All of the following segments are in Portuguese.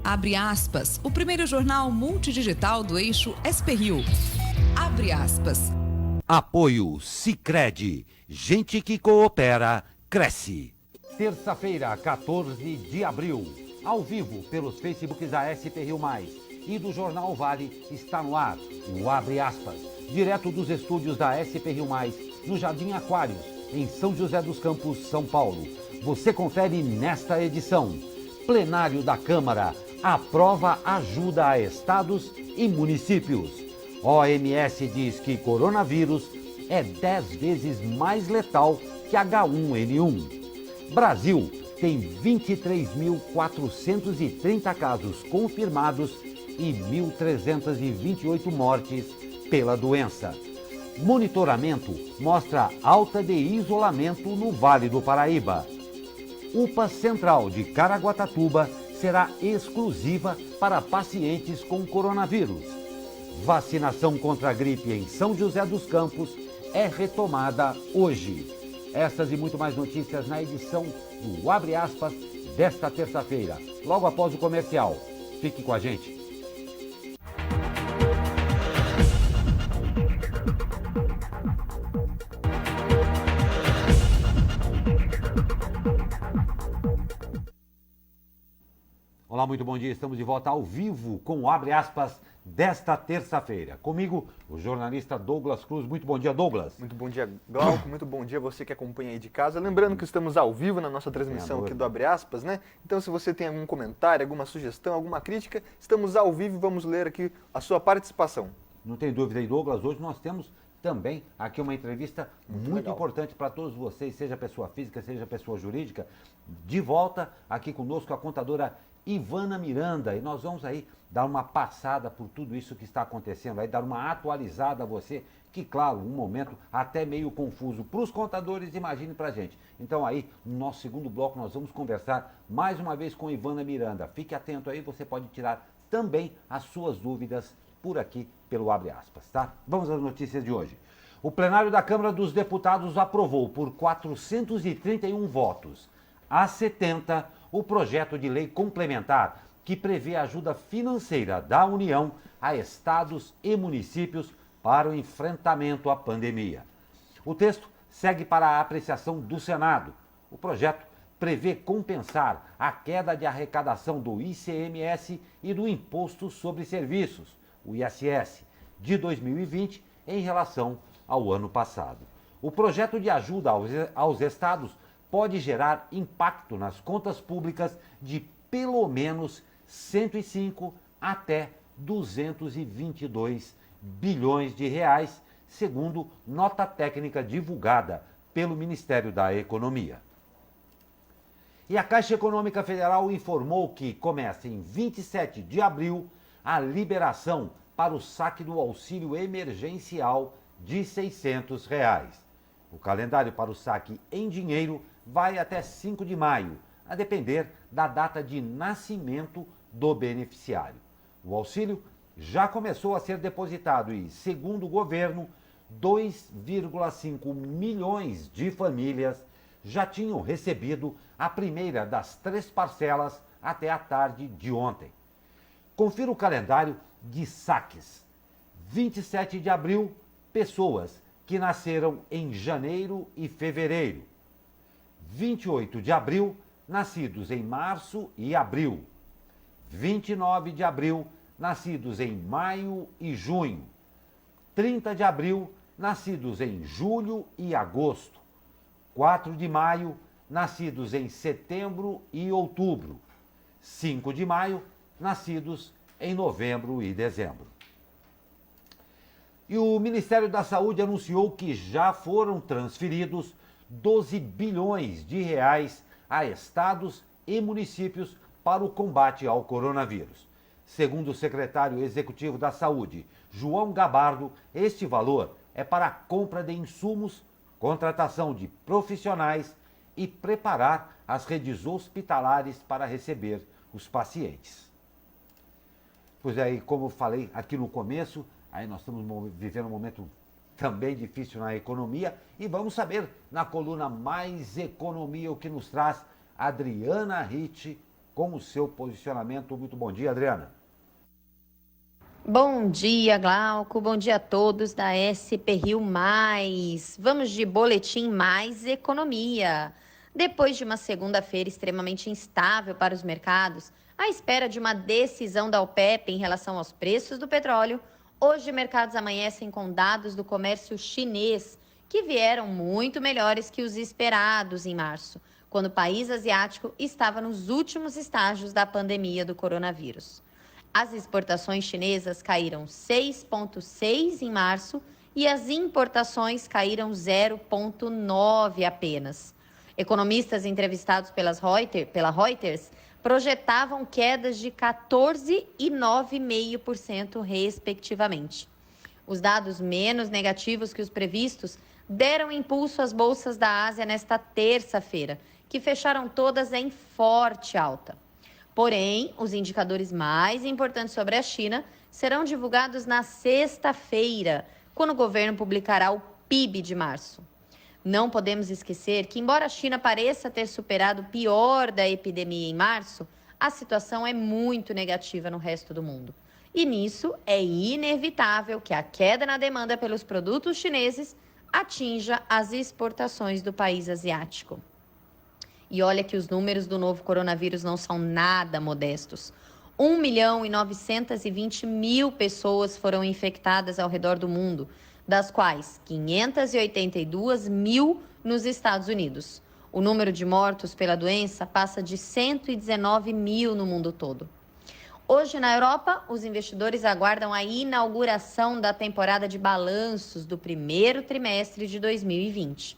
Abre aspas, o primeiro jornal multidigital do eixo SP-Rio. Abre aspas. Apoio Sicredi. Gente que coopera, cresce. Terça-feira, 14 de abril. Ao vivo pelos Facebooks da SP-Rio Mais e do Jornal Vale está no ar o Abre Aspas. Direto dos estúdios da SP-Rio Mais, no Jardim Aquários, em São José dos Campos, São Paulo. Você confere nesta edição. Plenário da Câmara aprova ajuda a estados e municípios. OMS diz que coronavírus é 10 vezes mais letal que H1N1. Brasil tem 23.430 casos confirmados e 1.328 mortes pela doença. Monitoramento mostra alta de isolamento no Vale do Paraíba. UPA Central de Caraguatatuba será exclusiva para pacientes com coronavírus. Vacinação contra a gripe em São José dos Campos é retomada hoje. Essas e muito mais notícias na edição do Abre Aspas desta terça-feira, logo após o comercial. Fique com a gente. Olá, muito bom dia. Estamos de volta ao vivo com o Abre Aspas desta terça-feira. Comigo, o jornalista Douglas Cruz. Muito bom dia, Douglas. Muito bom dia, Glauco. Muito bom dia você que acompanha aí de casa. Lembrando que estamos ao vivo na nossa transmissão aqui do Abre Aspas, né? Então, se você tem algum comentário, alguma sugestão, alguma crítica, estamos ao vivo e vamos ler aqui a sua participação. Não tem dúvida aí, Douglas. Hoje nós temos também aqui uma entrevista muito importante para todos vocês, seja pessoa física, seja pessoa jurídica. De volta aqui conosco a contadora Ivana Miranda, e nós vamos aí dar uma passada por tudo isso que está acontecendo, aí dar uma atualizada a você, que claro, um momento até meio confuso para os contadores, imagine para a gente. Então aí, no nosso segundo bloco, nós vamos conversar mais uma vez com Ivana Miranda. Fique atento aí, você pode tirar também as suas dúvidas por aqui, pelo Abre Aspas, tá? Vamos às notícias de hoje. O plenário da Câmara dos Deputados aprovou por 431 votos a 70 o projeto de lei complementar que prevê ajuda financeira da União a estados e municípios para o enfrentamento à pandemia. O texto segue para a apreciação do Senado. O projeto prevê compensar a queda de arrecadação do ICMS e do Imposto sobre Serviços, o ISS, de 2020 em relação ao ano passado. O projeto de ajuda aos estados pode gerar impacto nas contas públicas de pelo menos 105 até 222 bilhões de reais, segundo nota técnica divulgada pelo Ministério da Economia. E a Caixa Econômica Federal informou que começa em 27 de abril a liberação para o saque do auxílio emergencial de R$ 600. O calendário para o saque em dinheiro vai até 5 de maio, a depender da data de nascimento do beneficiário. O auxílio já começou a ser depositado e, segundo o governo, 2,5 milhões de famílias já tinham recebido a primeira das 3 parcelas até a tarde de ontem. Confira o calendário de saques. 27 de abril, pessoas que nasceram em janeiro e fevereiro. 28 de abril, nascidos em março e abril. 29 de abril, nascidos em maio e junho. 30 de abril, nascidos em julho e agosto. 4 de maio, nascidos em setembro e outubro. 5 de maio, nascidos em novembro e dezembro. E o Ministério da Saúde anunciou que já foram transferidos 12 bilhões de reais a estados e municípios para o combate ao coronavírus. Segundo o secretário executivo da Saúde, João Gabardo, este valor é para a compra de insumos, contratação de profissionais e preparar as redes hospitalares para receber os pacientes. Pois é, e como eu falei aqui no começo, aí nós estamos vivendo um momento também difícil na economia e vamos saber na coluna Mais Economia o que nos traz Adriana Ritt com o seu posicionamento. Muito bom dia, Adriana. Bom dia, Glauco. Bom dia a todos da SP Rio Mais. Vamos de boletim mais economia. Depois de uma segunda-feira extremamente instável para os mercados, à espera de uma decisão da OPEP em relação aos preços do petróleo, hoje mercados amanhecem com dados do comércio chinês, que vieram muito melhores que os esperados em março, quando o país asiático estava nos últimos estágios da pandemia do coronavírus. As exportações chinesas caíram 6,6% em março e as importações caíram 0,9% apenas. Economistas entrevistados pela Reuters projetavam quedas de 14% e 9,5%, respectivamente. Os dados menos negativos que os previstos deram impulso às bolsas da Ásia nesta terça-feira, que fecharam todas em forte alta. Porém, os indicadores mais importantes sobre a China serão divulgados na sexta-feira, quando o governo publicará o PIB de março. Não podemos esquecer que, embora a China pareça ter superado o pior da epidemia em março, a situação é muito negativa no resto do mundo. E nisso é inevitável que a queda na demanda pelos produtos chineses atinja as exportações do país asiático. E olha que os números do novo coronavírus não são nada modestos. 1.920.000 pessoas foram infectadas ao redor do mundo, das quais 582.000 nos Estados Unidos. O número de mortos pela doença passa de 119.000 no mundo todo. Hoje, na Europa, os investidores aguardam a inauguração da temporada de balanços do primeiro trimestre de 2020.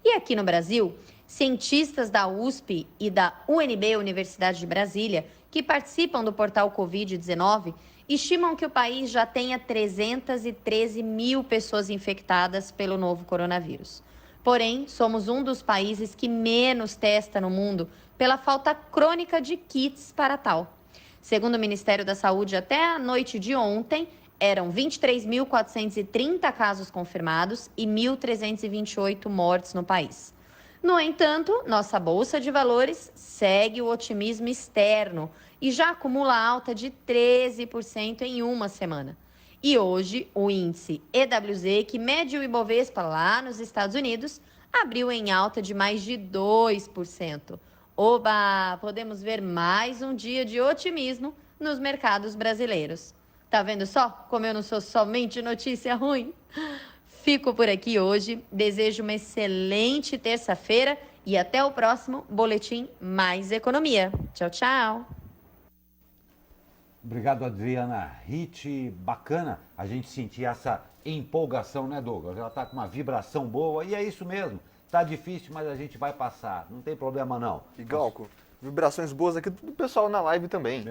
E aqui no Brasil, cientistas da USP e da UNB, Universidade de Brasília, que participam do portal Covid-19, estimam que o país já tenha 313.000 pessoas infectadas pelo novo coronavírus. Porém, somos um dos países que menos testa no mundo pela falta crônica de kits para tal. Segundo o Ministério da Saúde, até a noite de ontem, eram 23.430 casos confirmados e 1.328 mortes no país. No entanto, nossa Bolsa de Valores segue o otimismo externo e já acumula alta de 13% em uma semana. E hoje, o índice EWZ, que mede o Ibovespa lá nos Estados Unidos, abriu em alta de mais de 2%. Oba! Podemos ver mais um dia de otimismo nos mercados brasileiros. Tá vendo só como eu não sou somente notícia ruim? Fico por aqui hoje, desejo uma excelente terça-feira e até o próximo Boletim Mais Economia. Tchau, tchau! Obrigado, Adriana Hit. Bacana a gente sentir essa empolgação, né, Douglas? Ela está com uma vibração boa e é isso mesmo. Tá difícil, mas a gente vai passar. Não tem problema, não. E Glauco, vibrações boas aqui do pessoal na live também.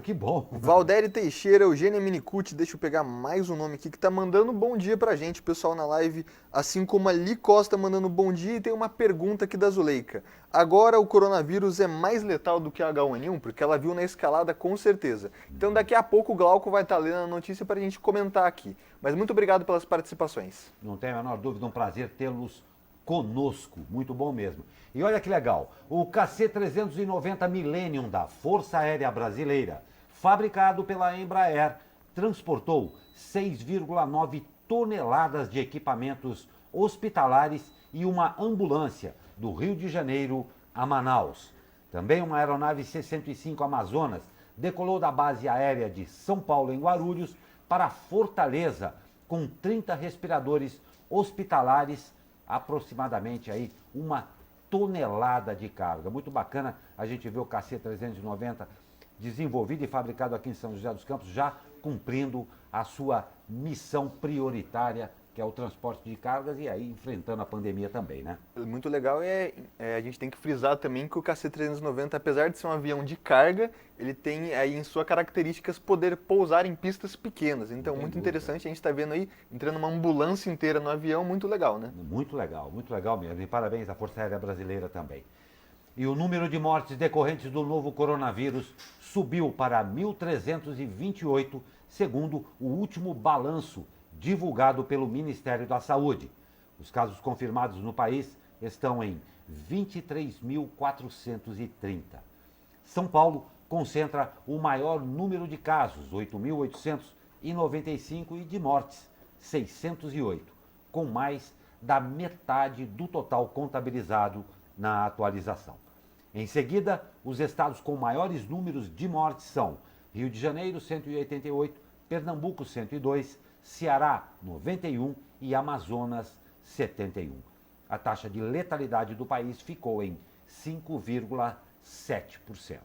Que bom. Valdério Teixeira, Eugênia Minicucci, deixa eu pegar mais um nome aqui que tá mandando bom dia pra gente, pessoal na live, assim como a Li Costa mandando bom dia e tem uma pergunta aqui da Zuleika. Agora o coronavírus é mais letal do que a H1N1? Porque ela viu na escalada com certeza. Então daqui a pouco o Glauco vai estar lendo a notícia pra gente comentar aqui. Mas muito obrigado pelas participações. Não tem a menor dúvida, um prazer tê-los conosco, muito bom mesmo. E olha que legal, o KC-390 Millennium da Força Aérea Brasileira, fabricado pela Embraer, transportou 6,9 toneladas de equipamentos hospitalares e uma ambulância do Rio de Janeiro a Manaus. Também uma aeronave C-105 Amazonas decolou da base aérea de São Paulo, em Guarulhos, para Fortaleza, com 30 respiradores hospitalares, aproximadamente aí uma tonelada de carga. Muito bacana a gente ver o KC-390 desenvolvido e fabricado aqui em São José dos Campos, já cumprindo a sua missão prioritária, que é o transporte de cargas, e aí enfrentando a pandemia também, né? Muito legal a gente tem que frisar também que o KC-390, apesar de ser um avião de carga, ele tem aí em suas características poder pousar em pistas pequenas. Então, muito interessante, a gente está vendo aí, entrando uma ambulância inteira no avião, muito legal, né? Muito legal mesmo. E parabéns à Força Aérea Brasileira também. E o número de mortes decorrentes do novo coronavírus subiu para 1.328, segundo o último balanço divulgado pelo Ministério da Saúde. Os casos confirmados no país estão em 23.430. São Paulo concentra o maior número de casos, 8.895, e de mortes, 608, com mais da metade do total contabilizado na atualização. Em seguida, os estados com maiores números de mortes são Rio de Janeiro, 188, Pernambuco, 102, Ceará, 91 e Amazonas, 71. A taxa de letalidade do país ficou em 5,7%.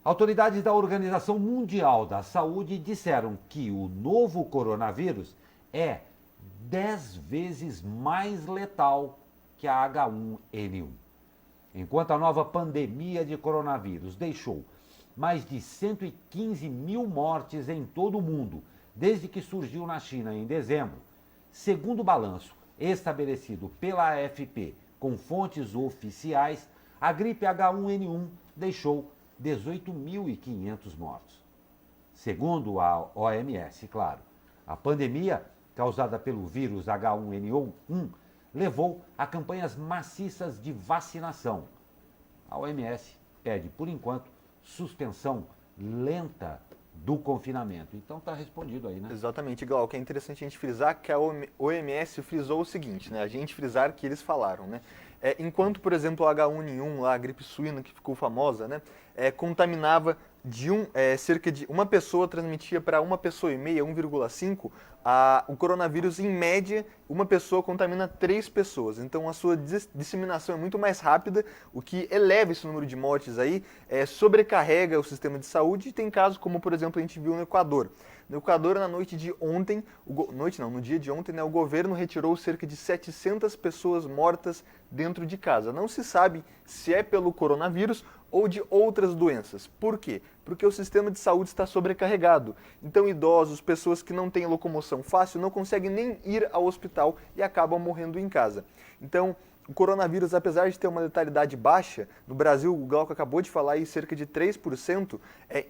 Autoridades da Organização Mundial da Saúde disseram que o novo coronavírus é 10 vezes mais letal que a H1N1. Enquanto a nova pandemia de coronavírus deixou mais de 115 mil mortes em todo o mundo desde que surgiu na China em dezembro, segundo o balanço estabelecido pela AFP com fontes oficiais, a gripe H1N1 deixou 18.500 mortos. Segundo a OMS, claro, a pandemia causada pelo vírus H1N1 levou a campanhas maciças de vacinação. A OMS pede, por enquanto, suspensão lenta do confinamento. Então está respondido aí, né? Exatamente, Glauco. É interessante a gente frisar que a OMS frisou o seguinte, né? A gente frisar que eles falaram, né? Enquanto, por exemplo, a H1N1, lá, a gripe suína, que ficou famosa, né? Contaminava cerca de uma pessoa, transmitia para uma pessoa e meia, 1,5, o coronavírus, em média, uma pessoa contamina 3 pessoas. Então, a sua disseminação é muito mais rápida, o que eleva esse número de mortes aí, sobrecarrega o sistema de saúde. E tem casos como, por exemplo, a gente viu no Equador. No Equador, na noite de ontem, no dia de ontem, né, o governo retirou cerca de 700 pessoas mortas dentro de casa. Não se sabe se é pelo coronavírus ou de outras doenças. Por quê? Porque o sistema de saúde está sobrecarregado. Então, idosos, pessoas que não têm locomoção fácil, não conseguem nem ir ao hospital e acabam morrendo em casa. Então, o coronavírus, apesar de ter uma letalidade baixa, no Brasil, o Glauco acabou de falar aí, cerca de 3%,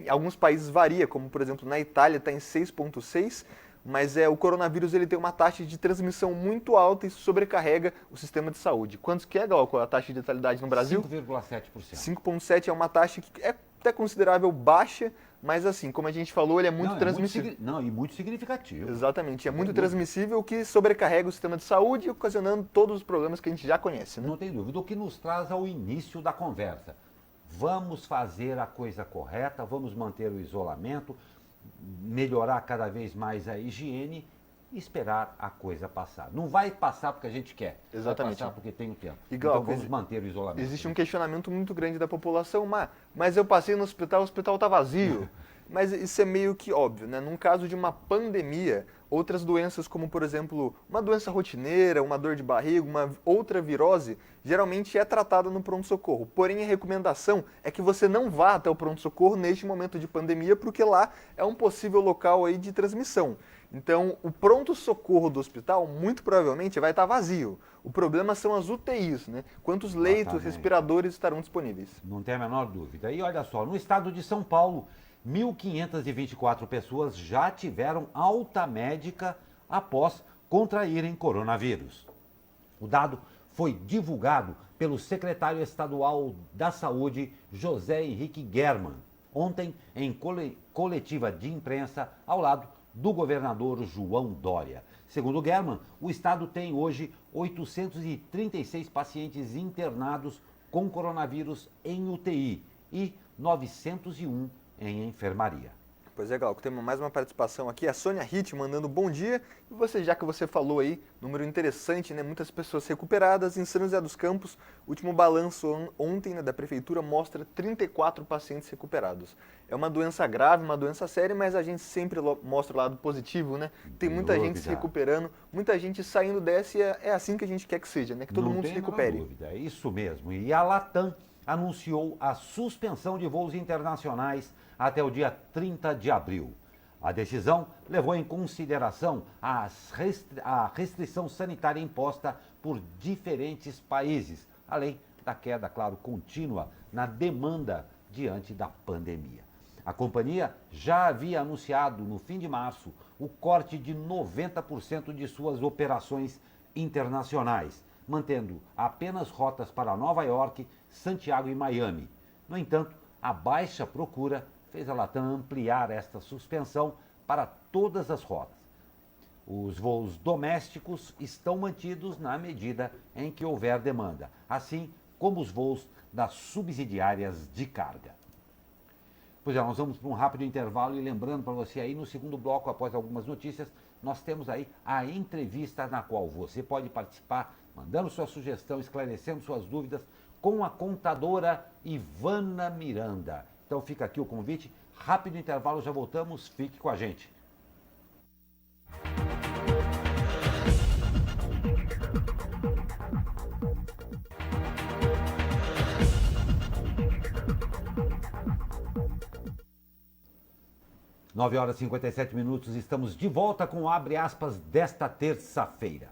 em alguns países varia, como por exemplo na Itália está em 6,6%, mas o coronavírus ele tem uma taxa de transmissão muito alta e isso sobrecarrega o sistema de saúde. Quanto que é, Glauco, a taxa de letalidade no Brasil? 5,7%. 5,7% é uma taxa que é até considerável baixa, mas assim, como a gente falou, ele é muito transmissível. E muito significativo. Exatamente, é muito transmissível, o que sobrecarrega o sistema de saúde, ocasionando todos os problemas que a gente já conhece, né? Não tem dúvida. O que nos traz ao início da conversa. Vamos fazer a coisa correta, vamos manter o isolamento, melhorar cada vez mais a higiene e esperar a coisa passar. Não vai passar porque a gente quer. Exatamente. Vai passar porque tem o tempo. Igual, então vamos manter o isolamento. Existe um questionamento muito grande da população, mas eu passei no hospital, o hospital está vazio. Mas isso é meio que óbvio, né? Num caso de uma pandemia, outras doenças como, por exemplo, uma doença rotineira, uma dor de barriga, uma outra virose, geralmente é tratada no pronto-socorro. Porém, a recomendação é que você não vá até o pronto-socorro neste momento de pandemia, porque lá é um possível local aí de transmissão. Então, o pronto-socorro do hospital, muito provavelmente, vai estar vazio. O problema são as UTIs, né? Quantos leitos, respiradores estarão disponíveis? Não tem a menor dúvida. E olha só, no estado de São Paulo, 1.524 pessoas já tiveram alta médica após contraírem coronavírus. O dado foi divulgado pelo secretário estadual da Saúde, José Henrique Germann, ontem em coletiva de imprensa ao lado do governador João Dória. Segundo Germann, o estado tem hoje 836 pacientes internados com coronavírus em UTI e 901 em enfermaria. Pois é, Glauco, temos mais uma participação aqui, a Sônia Ritt mandando bom dia. E você, já que você falou aí, número interessante, né? Muitas pessoas recuperadas em São José dos Campos. O último balanço ontem, né, da prefeitura mostra 34 pacientes recuperados. É uma doença grave, uma doença séria, mas a gente sempre mostra o lado positivo, né? Tem muita gente se recuperando, muita gente saindo dessa e é assim que a gente quer que seja, né? Que todo mundo se recupere. Não tem dúvida, é isso mesmo. E a Latam anunciou a suspensão de voos internacionais até o dia 30 de abril. A decisão levou em consideração a restrição sanitária imposta por diferentes países, além da queda, claro, contínua na demanda diante da pandemia. A companhia já havia anunciado no fim de março o corte de 90% de suas operações internacionais, mantendo apenas rotas para Nova York, Santiago e Miami. No entanto, a baixa procura fez a Latam ampliar esta suspensão para todas as rotas. Os voos domésticos estão mantidos na medida em que houver demanda, assim como os voos das subsidiárias de carga. Pois é, nós vamos para um rápido intervalo e lembrando para você aí, no segundo bloco, após algumas notícias, nós temos aí a entrevista na qual você pode participar, mandando sua sugestão, esclarecendo suas dúvidas com a contadora Ivana Miranda. Então fica aqui o convite, rápido intervalo, já voltamos, fique com a gente. Nove horas e 57 minutos, estamos de volta com o Abre Aspas desta terça-feira.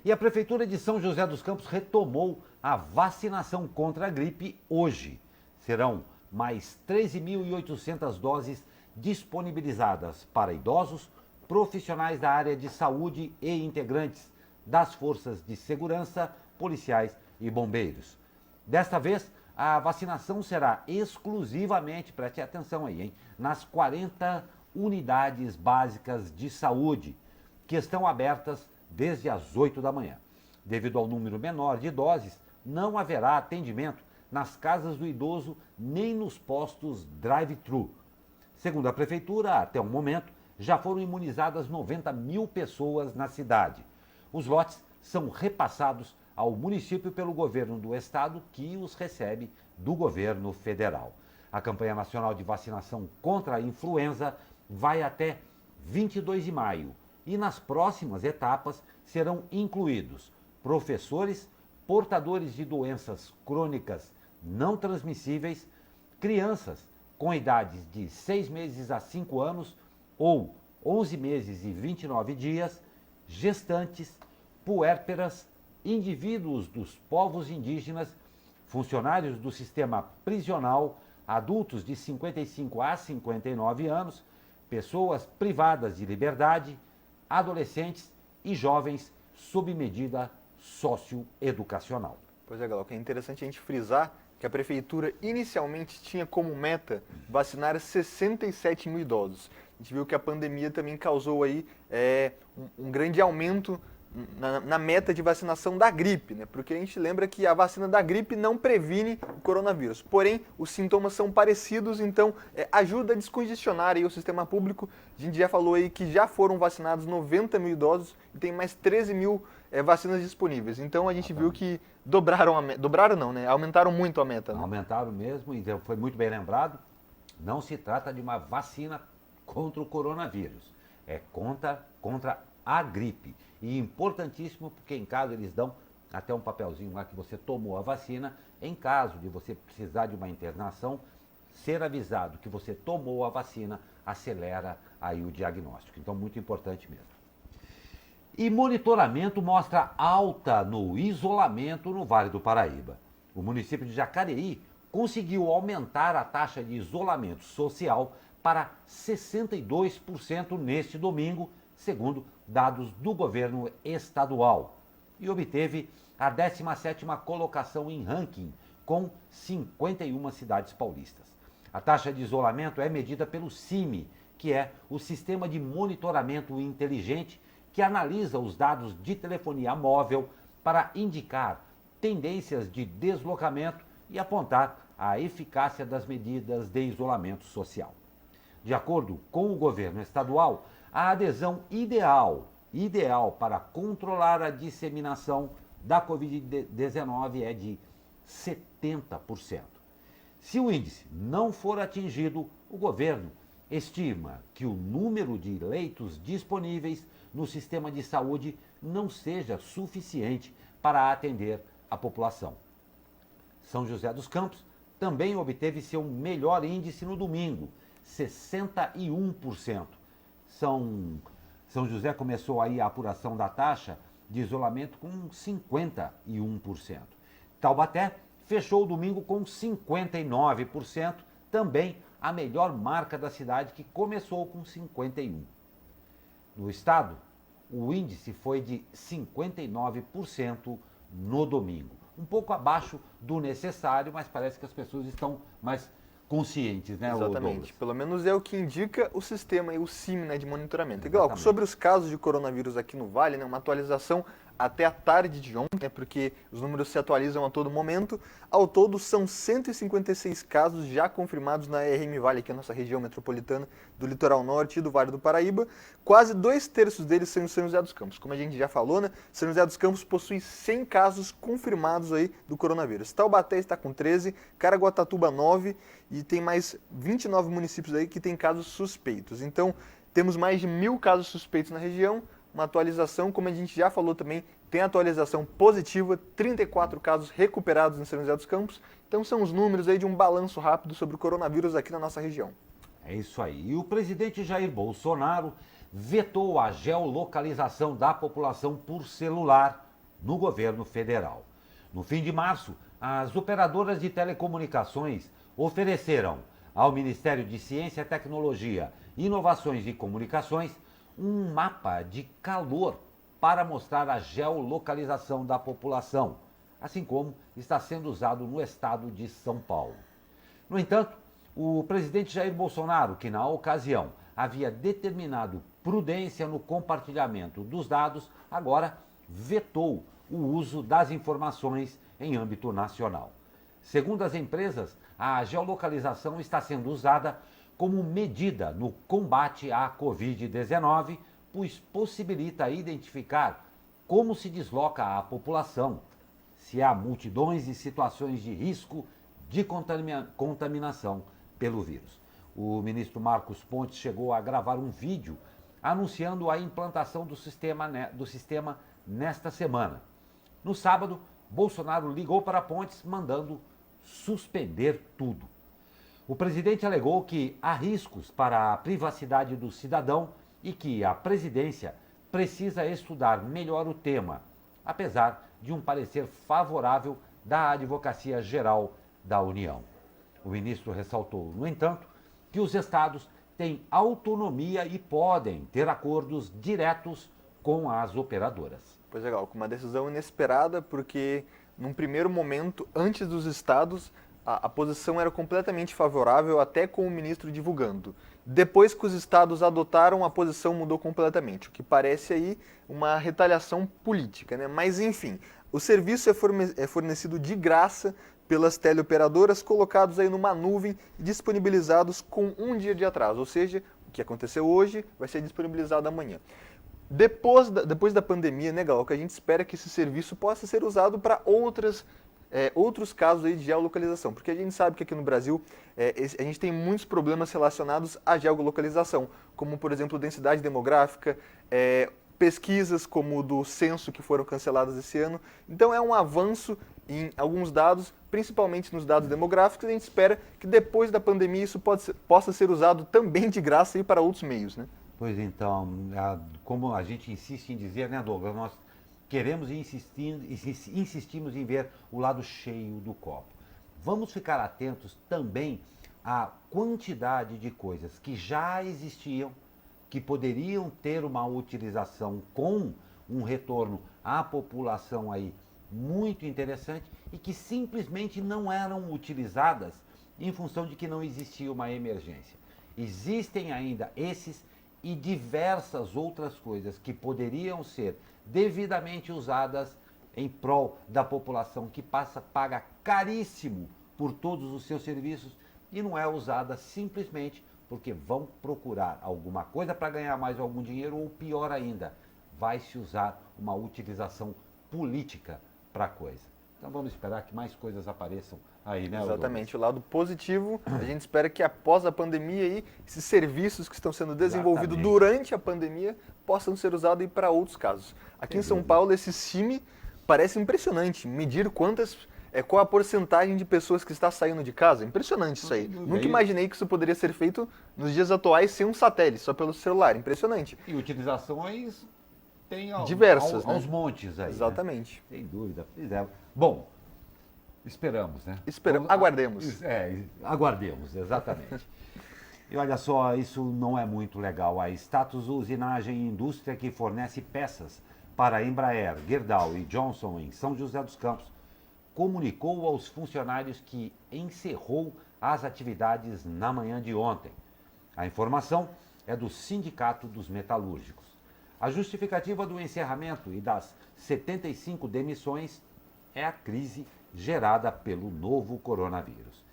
E a Prefeitura de São José dos Campos retomou a vacinação contra a gripe hoje. Serão mais 13.800 doses disponibilizadas para idosos, profissionais da área de saúde e integrantes das forças de segurança, policiais e bombeiros. Desta vez, a vacinação será exclusivamente, preste atenção aí, hein, nas 40 unidades básicas de saúde, que estão abertas desde as 8 da manhã. Devido ao número menor de doses, não haverá atendimento nas casas do idoso nem nos postos drive-thru. Segundo a Prefeitura, até o momento, já foram imunizadas 90 mil pessoas na cidade. Os lotes são repassados ao município pelo governo do estado, que os recebe do governo federal. A campanha nacional de vacinação contra a influenza vai até 22 de maio e nas próximas etapas serão incluídos professores, portadores de doenças crônicas não transmissíveis, crianças com idades de 6 meses a 5 anos ou 11 meses e 29 dias, gestantes, puérperas, indivíduos dos povos indígenas, funcionários do sistema prisional, adultos de 55 a 59 anos, pessoas privadas de liberdade, adolescentes e jovens sob medida socioeducacional. Pois é, Glauco, é interessante a gente frisar que a Prefeitura inicialmente tinha como meta vacinar 67 mil idosos. A gente viu que a pandemia também causou aí um grande aumento na meta de vacinação da gripe, né? Porque a gente lembra que a vacina da gripe não previne o coronavírus. Porém, os sintomas são parecidos, então ajuda a descongestionar aí o sistema público. A gente já falou aí que já foram vacinados 90 mil idosos e tem mais 13 mil vacinas disponíveis. Então a gente viu que dobraram a meta. Dobraram não, né? Aumentaram muito a meta. Né? Aumentaram mesmo, então foi muito bem lembrado. Não se trata de uma vacina contra o coronavírus. É contra a gripe. E importantíssimo, porque em caso eles dão até um papelzinho lá que você tomou a vacina. Em caso de você precisar de uma internação, ser avisado que você tomou a vacina acelera aí o diagnóstico. Então, muito importante mesmo. E monitoramento mostra alta no isolamento no Vale do Paraíba. O município de Jacareí conseguiu aumentar a taxa de isolamento social para 62% neste domingo, segundo dados do governo estadual, e obteve a 17ª colocação em ranking, com 51 cidades paulistas. A taxa de isolamento é medida pelo CIMI, que é o Sistema de Monitoramento Inteligente, que analisa os dados de telefonia móvel para indicar tendências de deslocamento e apontar a eficácia das medidas de isolamento social. De acordo com o governo estadual, a adesão ideal para controlar a disseminação da Covid-19 é de 70%. Se o índice não for atingido, o governo estima que o número de leitos disponíveis no sistema de saúde não seja suficiente para atender a população. São José dos Campos também obteve seu melhor índice no domingo, 61%. São José começou aí a apuração da taxa de isolamento com 51%. Taubaté fechou o domingo com 59%, também a melhor marca da cidade, que começou com 51%. No estado, o índice foi de 59% no domingo. um pouco abaixo do necessário, mas parece que as pessoas estão mais conscientes, né, Exatamente. Pelo menos é o que indica o sistema e o CIM, né, de monitoramento. E, Glauco, sobre os casos de coronavírus aqui no Vale, né, uma atualização até a tarde de ontem, né, porque os números se atualizam a todo momento. Ao todo, são 156 casos já confirmados na RM Vale, que é a nossa região metropolitana do Litoral Norte e do Vale do Paraíba. Quase 2/3 deles são em São José dos Campos. Como a gente já falou, né, São José dos Campos possui 100 casos confirmados aí do coronavírus. Taubaté está com 13, Caraguatatuba 9 e tem mais 29 municípios aí que têm casos suspeitos. Então, temos mais de 1.000 casos suspeitos na região. Uma atualização, como a gente já falou também, tem atualização positiva, 34 casos recuperados em São José dos Campos. Então são os números aí de um balanço rápido sobre o coronavírus aqui na nossa região. É isso aí. E o presidente Jair Bolsonaro vetou a geolocalização da população por celular no governo federal. No fim de março, as operadoras de telecomunicações ofereceram ao Ministério de Ciência, Tecnologia, Inovações e Comunicações um mapa de calor para mostrar a geolocalização da população, assim como está sendo usado no estado de São Paulo. No entanto, o presidente Jair Bolsonaro, que na ocasião havia determinado prudência no compartilhamento dos dados, agora vetou o uso das informações em âmbito nacional. Segundo as empresas, a geolocalização está sendo usada como medida no combate à Covid-19, pois possibilita identificar como se desloca a população, se há multidões e situações de risco de contaminação pelo vírus. O ministro Marcos Pontes chegou a gravar um vídeo anunciando a implantação do sistema nesta semana. No sábado, Bolsonaro ligou para Pontes mandando suspender tudo. O presidente alegou que há riscos para a privacidade do cidadão e que a presidência precisa estudar melhor o tema, apesar de um parecer favorável da Advocacia Geral da União. O ministro ressaltou, no entanto, que os estados têm autonomia e podem ter acordos diretos com as operadoras. Pois é, Gal, com uma decisão inesperada, porque num primeiro momento, antes dos estados, a posição era completamente favorável, até com o ministro divulgando. Depois que os estados adotaram, a posição mudou completamente, o que parece aí uma retaliação política, né? Mas enfim, o serviço é fornecido de graça pelas teleoperadoras, colocados aí numa nuvem e disponibilizados com um dia de atraso, ou seja, o que aconteceu hoje vai ser disponibilizado amanhã. Depois da pandemia, né, Gal, o que a gente espera é que esse serviço possa ser usado para outros casos aí de geolocalização, porque a gente sabe que aqui no Brasil a gente tem muitos problemas relacionados à geolocalização, como, por exemplo, densidade demográfica, pesquisas como o do censo que foram canceladas esse ano. Então é um avanço em alguns dados, principalmente nos dados demográficos, e a gente espera que depois da pandemia isso possa ser usado também de graça aí para outros meios, né? Pois então, como a gente insiste em dizer, né, Douglas, nós queremos e insistimos em ver o lado cheio do copo. Vamos ficar atentos também à quantidade de coisas que já existiam, que poderiam ter uma utilização com um retorno à população aí muito interessante e que simplesmente não eram utilizadas em função de que não existia uma emergência. Existem ainda esses e diversas outras coisas que poderiam ser devidamente usadas em prol da população que paga caríssimo por todos os seus serviços e não é usada simplesmente porque vão procurar alguma coisa para ganhar mais algum dinheiro ou pior ainda, vai se usar uma utilização política para a coisa. Então vamos esperar que mais coisas apareçam aí, né? Exatamente, o lado positivo, a gente espera que após a pandemia aí, esses serviços que estão sendo desenvolvidos durante a pandemia possam ser usados para outros casos. Aqui em São Paulo, esse CIMI parece impressionante, medir qual a porcentagem de pessoas que está saindo de casa, impressionante isso aí. Nunca imaginei que isso poderia ser feito nos dias atuais sem um satélite, só pelo celular, impressionante. E utilizações tem diversas, aos montes aí. Exatamente. Né? Sem dúvida. Bom, esperamos, né? Aguardemos. Aguardemos, exatamente. E olha só, isso não é muito legal. A Status Usinagem Indústria, que fornece peças para a Embraer, Gerdau e Johnson em São José dos Campos, comunicou aos funcionários que encerrou as atividades na manhã de ontem. A informação é do Sindicato dos Metalúrgicos. A justificativa do encerramento e das 75 demissões é a crise gerada pelo novo coronavírus.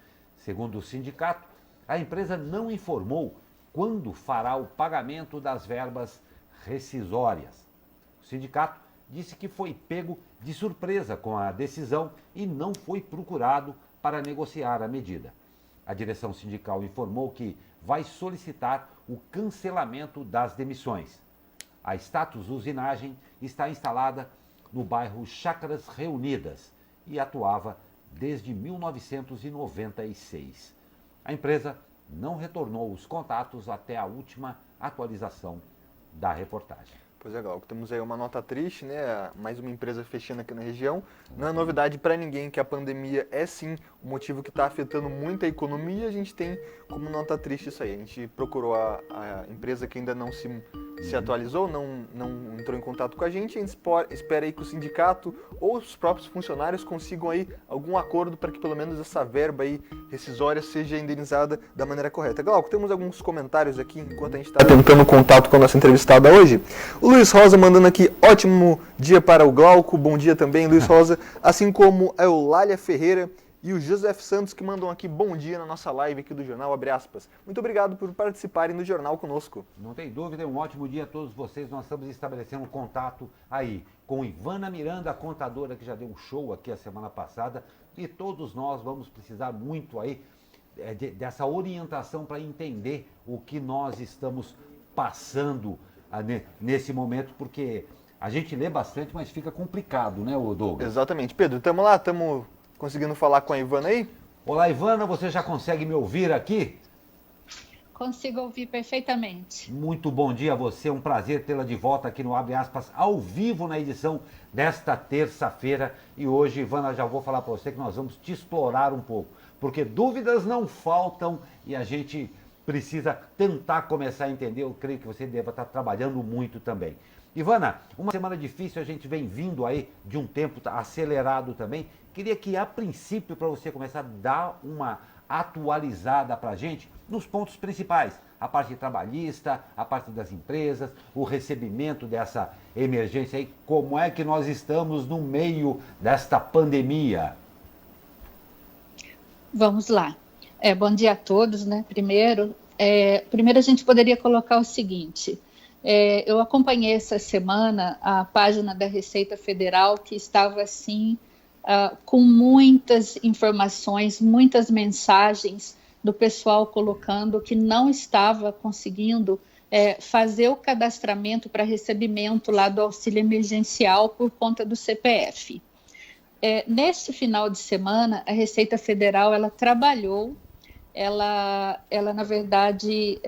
Segundo o sindicato, a empresa não informou quando fará o pagamento das verbas rescisórias. O sindicato disse que foi pego de surpresa com a decisão e não foi procurado para negociar a medida. A direção sindical informou que vai solicitar o cancelamento das demissões. A Status Usinagem está instalada no bairro Chácaras Reunidas e atuava desde 1996. A empresa não retornou os contatos até a última atualização da reportagem. Pois é, Glauco, temos aí uma nota triste, né? Mais uma empresa fechando aqui na região. Não é novidade para ninguém que a pandemia é sim um motivo que está afetando muito a economia. A gente tem como nota triste isso aí. A gente procurou a empresa que ainda não se atualizou, não entrou em contato com a gente. A gente espera aí que o sindicato ou os próprios funcionários consigam aí algum acordo para que pelo menos essa verba aí rescisória seja indenizada da maneira correta. Glauco, temos alguns comentários aqui enquanto a gente está tentando contato com a nossa entrevistada hoje. O Luiz Rosa mandando aqui, ótimo dia para o Glauco, bom dia também, Luiz Rosa, assim como a Eulália Ferreira e o Joseph Santos que mandam aqui bom dia na nossa live aqui do Jornal Abre Aspas. Muito obrigado por participarem do jornal conosco. Não tem dúvida, um ótimo dia a todos vocês. Nós estamos estabelecendo um contato aí com Ivana Miranda, a contadora que já deu um show aqui a semana passada, e todos nós vamos precisar muito aí dessa orientação para entender o que nós estamos passando nesse momento, porque a gente lê bastante, mas fica complicado, né, Douglas? Exatamente. Pedro, estamos lá? Estamos conseguindo falar com a Ivana aí? Olá, Ivana, você já consegue me ouvir aqui? Consigo ouvir perfeitamente. Muito bom dia a você, um prazer tê-la de volta aqui no Abre Aspas, ao vivo na edição desta terça-feira. E hoje, Ivana, já vou falar para você que nós vamos te explorar um pouco, porque dúvidas não faltam e a gente precisa tentar começar a entender. Eu creio que você deva estar trabalhando muito também. Ivana, uma semana difícil, a gente vem vindo aí de um tempo acelerado também. Queria que, a princípio, para você começar a dar uma atualizada para a gente nos pontos principais. A parte trabalhista, a parte das empresas, o recebimento dessa emergência aí. Como é que nós estamos no meio desta pandemia? Vamos lá. Bom dia a todos, né? Primeiro a gente poderia colocar o seguinte: eu acompanhei essa semana a página da Receita Federal, que estava assim, com muitas informações, muitas mensagens do pessoal colocando que não estava conseguindo fazer o cadastramento para recebimento lá do auxílio emergencial por conta do CPF. Neste final de semana, a Receita Federal ela trabalhou. Ela na verdade,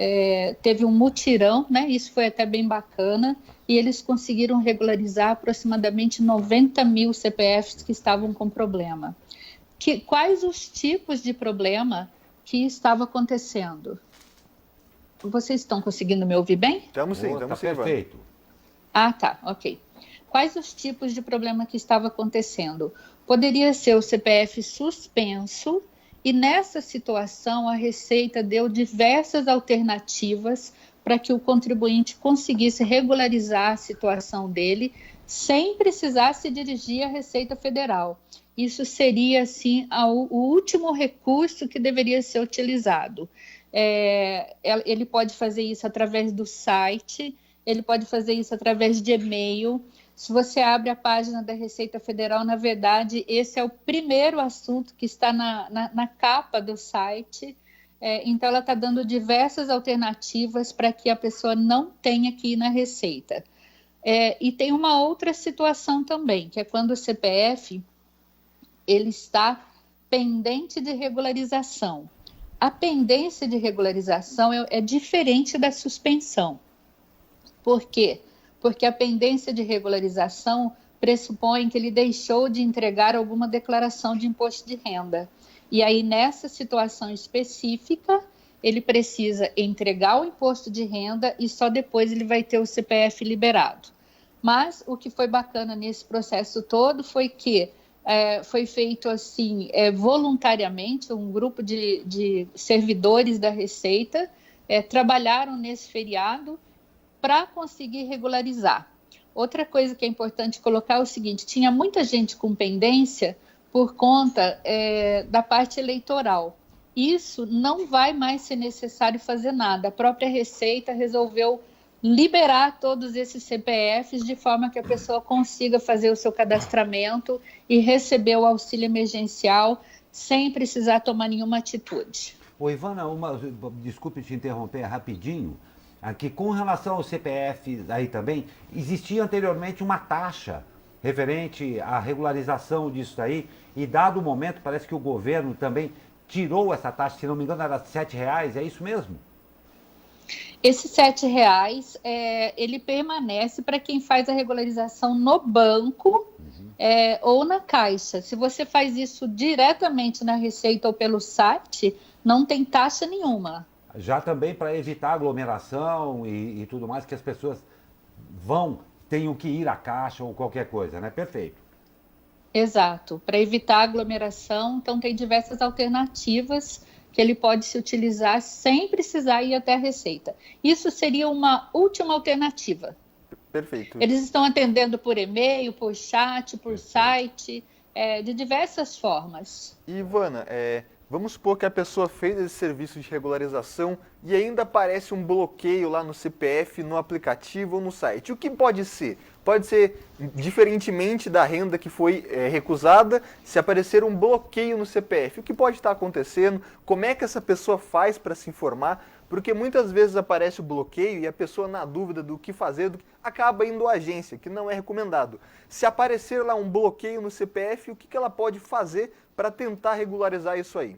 teve um mutirão, né? Isso foi até bem bacana, e eles conseguiram regularizar aproximadamente 90 mil CPFs que estavam com problema. Quais os tipos de problema que estava acontecendo? Vocês estão conseguindo me ouvir bem? Estamos sim, estamos sim. Perfeito. Ah, tá, ok. Quais os tipos de problema que estava acontecendo? Poderia ser o CPF suspenso. E nessa situação, a Receita deu diversas alternativas para que o contribuinte conseguisse regularizar a situação dele sem precisar se dirigir à Receita Federal. Isso seria, assim, o último recurso que deveria ser utilizado. Ele pode fazer isso através do site, ele pode fazer isso através de e-mail. Se você abre a página da Receita Federal, na verdade, esse é o primeiro assunto que está na capa do site. Então, ela está dando diversas alternativas para que a pessoa não tenha que ir na Receita. E tem uma outra situação também, que é quando o CPF ele está pendente de regularização. A pendência de regularização é diferente da suspensão. Por quê? Porque a pendência de regularização pressupõe que ele deixou de entregar alguma declaração de imposto de renda. E aí, nessa situação específica, ele precisa entregar o imposto de renda e só depois ele vai ter o CPF liberado. Mas o que foi bacana nesse processo todo foi que foi feito assim, voluntariamente, um grupo de servidores da Receita trabalharam nesse feriado para conseguir regularizar. Outra coisa que é importante colocar é o seguinte: tinha muita gente com pendência por conta da parte eleitoral. Isso não vai mais ser necessário fazer nada. A própria Receita resolveu liberar todos esses CPFs de forma que a pessoa consiga fazer o seu cadastramento e receber o auxílio emergencial sem precisar tomar nenhuma atitude. Ô, Ivana, desculpe te interromper rapidinho, aqui com relação ao CPF aí também, existia anteriormente uma taxa referente à regularização disso aí, e dado o momento, parece que o governo também tirou essa taxa, se não me engano era R$ 7,00, é isso mesmo? Esses R$ 7,00, ele permanece para quem faz a regularização no banco ou na Caixa. Se você faz isso diretamente na Receita ou pelo site, não tem taxa nenhuma. Já também para evitar aglomeração e tudo mais, que as pessoas tenham que ir à Caixa ou qualquer coisa, né? Perfeito. Exato, para evitar aglomeração, então tem diversas alternativas que ele pode se utilizar sem precisar ir até a Receita. Isso seria uma última alternativa. Perfeito. Eles estão atendendo por e-mail, por chat, por site, de diversas formas. Ivana, vamos supor que a pessoa fez esse serviço de regularização e ainda aparece um bloqueio lá no CPF, no aplicativo ou no site. O que pode ser? Pode ser, diferentemente da renda que foi recusada, se aparecer um bloqueio no CPF. O que pode estar acontecendo? Como é que essa pessoa faz para se informar? Porque muitas vezes aparece o bloqueio e a pessoa, na dúvida do que fazer, acaba indo à agência, que não é recomendado. Se aparecer lá um bloqueio no CPF, o que ela pode fazer para tentar regularizar isso aí?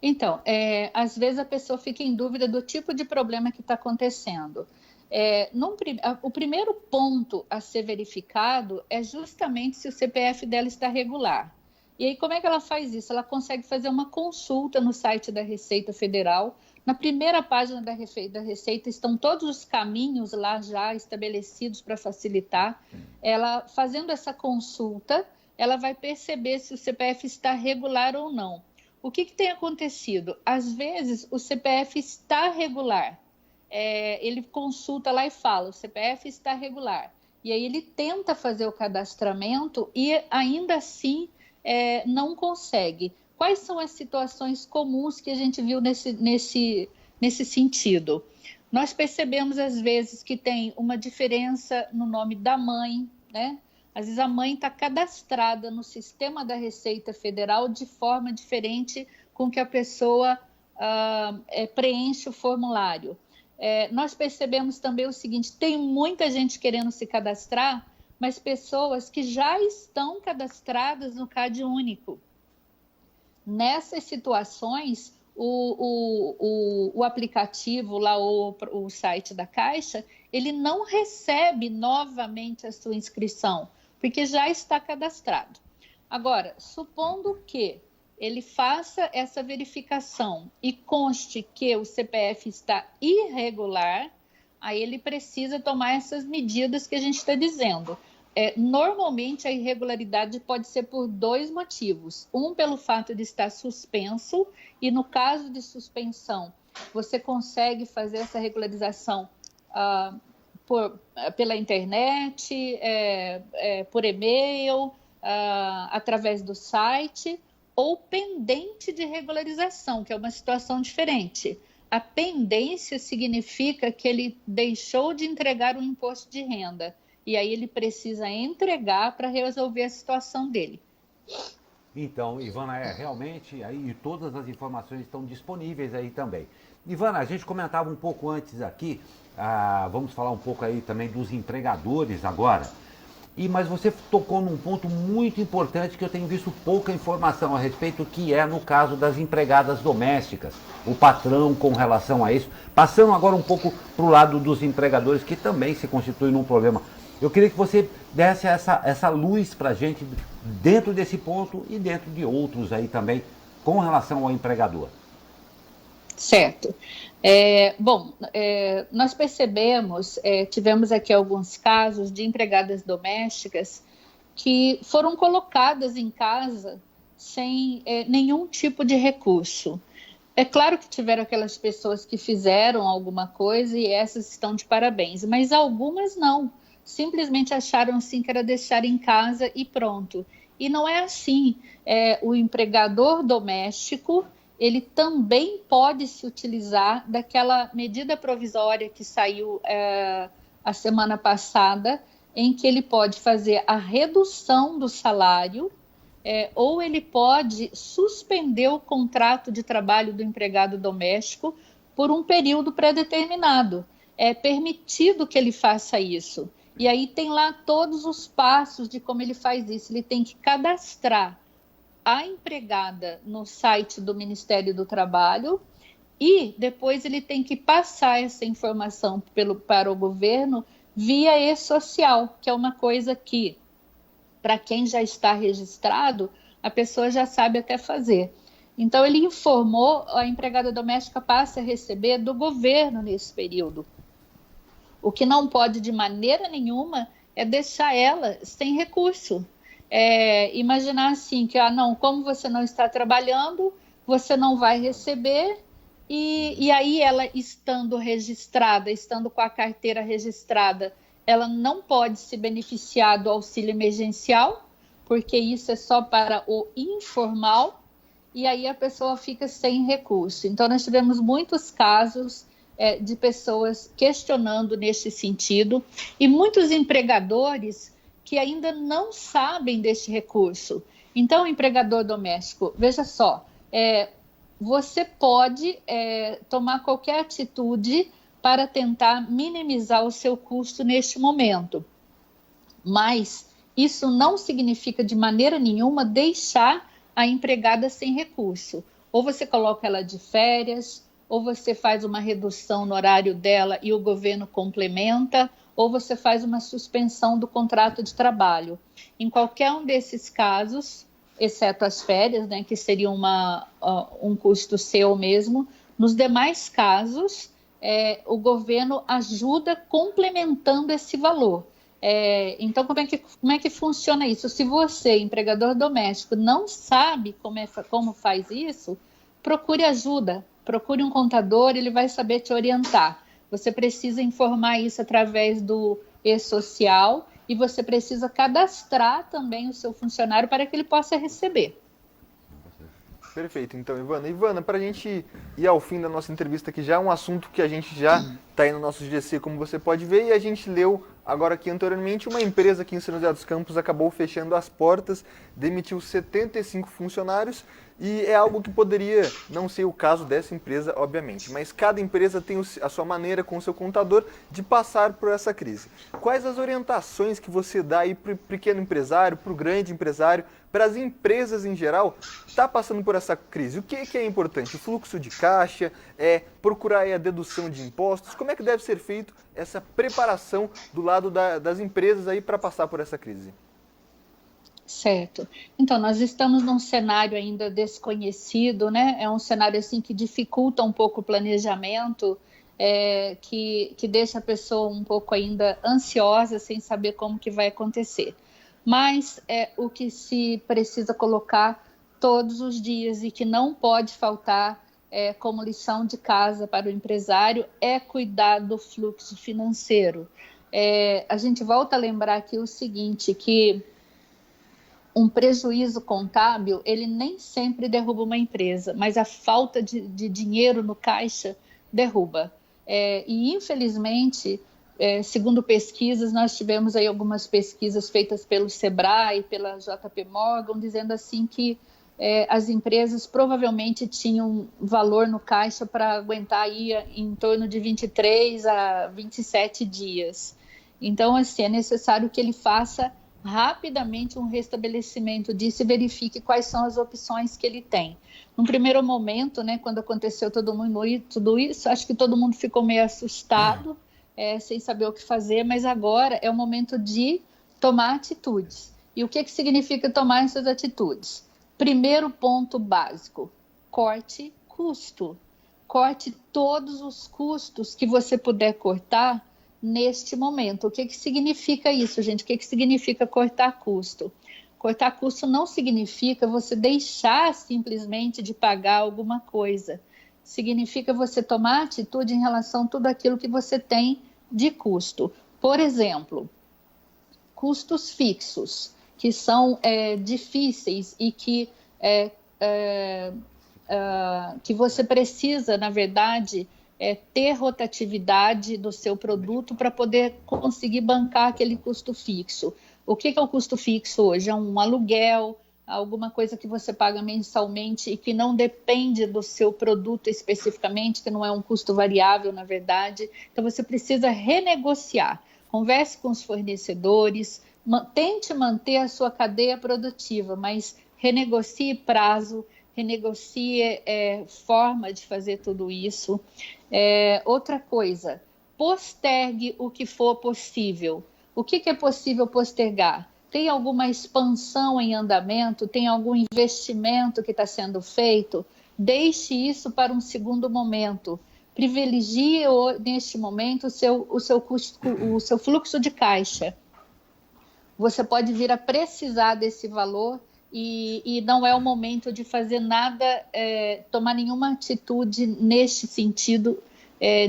Então, às vezes a pessoa fica em dúvida do tipo de problema que está acontecendo. O primeiro ponto a ser verificado é justamente se o CPF dela está regular. E aí, como é que ela faz isso? Ela consegue fazer uma consulta no site da Receita Federal. Na primeira página da Receita estão todos os caminhos lá já estabelecidos para facilitar. Ela, fazendo essa consulta, ela vai perceber se o CPF está regular ou não. O que tem acontecido? Às vezes, o CPF está regular. Ele consulta lá e fala, o CPF está regular. E aí ele tenta fazer o cadastramento e ainda assim não consegue. Quais são as situações comuns que a gente viu nesse sentido? Nós percebemos às vezes que tem uma diferença no nome da mãe, né? Às vezes a mãe está cadastrada no sistema da Receita Federal de forma diferente com que a pessoa preenche o formulário. Nós percebemos também o seguinte: tem muita gente querendo se cadastrar, mas pessoas que já estão cadastradas no CAD único. Nessas situações, o aplicativo lá, o site da Caixa, ele não recebe novamente a sua inscrição, porque já está cadastrado. Agora, supondo que ele faça essa verificação e conste que o CPF está irregular, aí ele precisa tomar essas medidas que a gente está dizendo. Normalmente, a irregularidade pode ser por dois motivos. Um, pelo fato de estar suspenso, e no caso de suspensão, você consegue fazer essa regularização pela internet, por e-mail, através do site, ou pendente de regularização, que é uma situação diferente. A pendência significa que ele deixou de entregar o imposto de renda, e aí ele precisa entregar para resolver a situação dele. Então, Ivana, realmente, aí todas as informações estão disponíveis aí também. Ivana, a gente comentava um pouco antes aqui, vamos falar um pouco aí também dos empregadores agora, mas você tocou num ponto muito importante que eu tenho visto pouca informação a respeito, que é no caso das empregadas domésticas, o patrão com relação a isso. Passando agora um pouco para o lado dos empregadores, que também se constitui num problema. Eu queria que você desse essa luz para a gente dentro desse ponto e dentro de outros aí também, com relação ao empregador. Certo. Nós percebemos, tivemos aqui alguns casos de empregadas domésticas que foram colocadas em casa sem nenhum tipo de recurso. É claro que tiveram aquelas pessoas que fizeram alguma coisa e essas estão de parabéns, mas algumas não. Simplesmente acharam assim que era deixar em casa e pronto. E não é assim. O empregador doméstico, ele também pode se utilizar daquela medida provisória que saiu a semana passada, em que ele pode fazer a redução do salário, ou ele pode suspender o contrato de trabalho do empregado doméstico por um período pré-determinado. É permitido que ele faça isso. E aí tem lá todos os passos de como ele faz isso. Ele tem que cadastrar a empregada no site do Ministério do Trabalho e depois ele tem que passar essa informação para o governo via e-social, que é uma coisa que, para quem já está registrado, a pessoa já sabe até fazer. Então, ele informou, a empregada doméstica passa a receber do governo nesse período. O que não pode, de maneira nenhuma, é deixar ela sem recurso. Imaginar assim, que, não, como você não está trabalhando, você não vai receber, e aí ela estando registrada, estando com a carteira registrada, ela não pode se beneficiar do auxílio emergencial, porque isso é só para o informal, e aí a pessoa fica sem recurso. Então, nós tivemos muitos casos de pessoas questionando nesse sentido, e muitos empregadores que ainda não sabem deste recurso. Então, o empregador doméstico, veja só, você pode tomar qualquer atitude para tentar minimizar o seu custo neste momento. Mas isso não significa de maneira nenhuma deixar a empregada sem recurso. Ou você coloca ela de férias, ou você faz uma redução no horário dela e o governo complementa, ou você faz uma suspensão do contrato de trabalho. Em qualquer um desses casos, exceto as férias, né, que seria um custo seu mesmo, nos demais casos, o governo ajuda complementando esse valor. Então, como é que funciona isso? Se você, empregador doméstico, não sabe como faz isso, procure ajuda, procure um contador, ele vai saber te orientar. Você precisa informar isso através do e-social e você precisa cadastrar também o seu funcionário para que ele possa receber. Perfeito, então, Ivana. Ivana, para a gente ir ao fim da nossa entrevista aqui, já é um assunto que a gente já está aí no nosso GC, como você pode ver, e a gente leu agora aqui anteriormente, uma empresa aqui em São José dos Campos acabou fechando as portas, demitiu 75 funcionários, e é algo que poderia não ser o caso dessa empresa, obviamente, mas cada empresa tem a sua maneira com o seu contador de passar por essa crise. Quais as orientações que você dá aí para o pequeno empresário, para o grande empresário, para as empresas em geral, está passando por essa crise? O que é importante? O fluxo de caixa, procurar a dedução de impostos? Como é que deve ser feito essa preparação do lado das empresas aí para passar por essa crise? Certo. Então, nós estamos num cenário ainda desconhecido, né? É um cenário assim que dificulta um pouco o planejamento, que deixa a pessoa um pouco ainda ansiosa, sem saber como que vai acontecer. Mas o que se precisa colocar todos os dias e que não pode faltar como lição de casa para o empresário é cuidar do fluxo financeiro. A gente volta a lembrar aqui o seguinte, que um prejuízo contábil, ele nem sempre derruba uma empresa, mas a falta de dinheiro no caixa derruba. E, infelizmente, segundo pesquisas, nós tivemos aí algumas pesquisas feitas pelo Sebrae, pela JP Morgan, dizendo assim que as empresas provavelmente tinham valor no caixa para aguentar aí em torno de 23 a 27 dias. Então, assim, é necessário que ele faça rapidamente um restabelecimento disso e verifique quais são as opções que ele tem. Num primeiro momento, né, quando aconteceu tudo isso, acho que todo mundo ficou meio assustado, sem saber o que fazer, mas agora é o momento de tomar atitudes. E o que significa tomar essas atitudes? Primeiro ponto básico, corte custo. Corte todos os custos que você puder cortar, neste momento. O que significa isso, gente? O que significa cortar custo? Cortar custo não significa você deixar simplesmente de pagar alguma coisa. Significa você tomar atitude em relação a tudo aquilo que você tem de custo. Por exemplo, custos fixos, que são difíceis e que você precisa, na verdade, ter rotatividade do seu produto para poder conseguir bancar aquele custo fixo. O que é um custo fixo hoje? É um aluguel, alguma coisa que você paga mensalmente e que não depende do seu produto especificamente, que não é um custo variável, na verdade. Então, você precisa renegociar. Converse com os fornecedores, tente manter a sua cadeia produtiva, mas renegocie prazo, renegocie forma de fazer tudo isso. Outra coisa, postergue o que for possível. O que é possível postergar? Tem alguma expansão em andamento? Tem algum investimento que está sendo feito? Deixe isso para um segundo momento. Privilegie neste momento o seu fluxo de caixa. Você pode vir a precisar desse valor e não é o momento de fazer nada, tomar nenhuma atitude neste sentido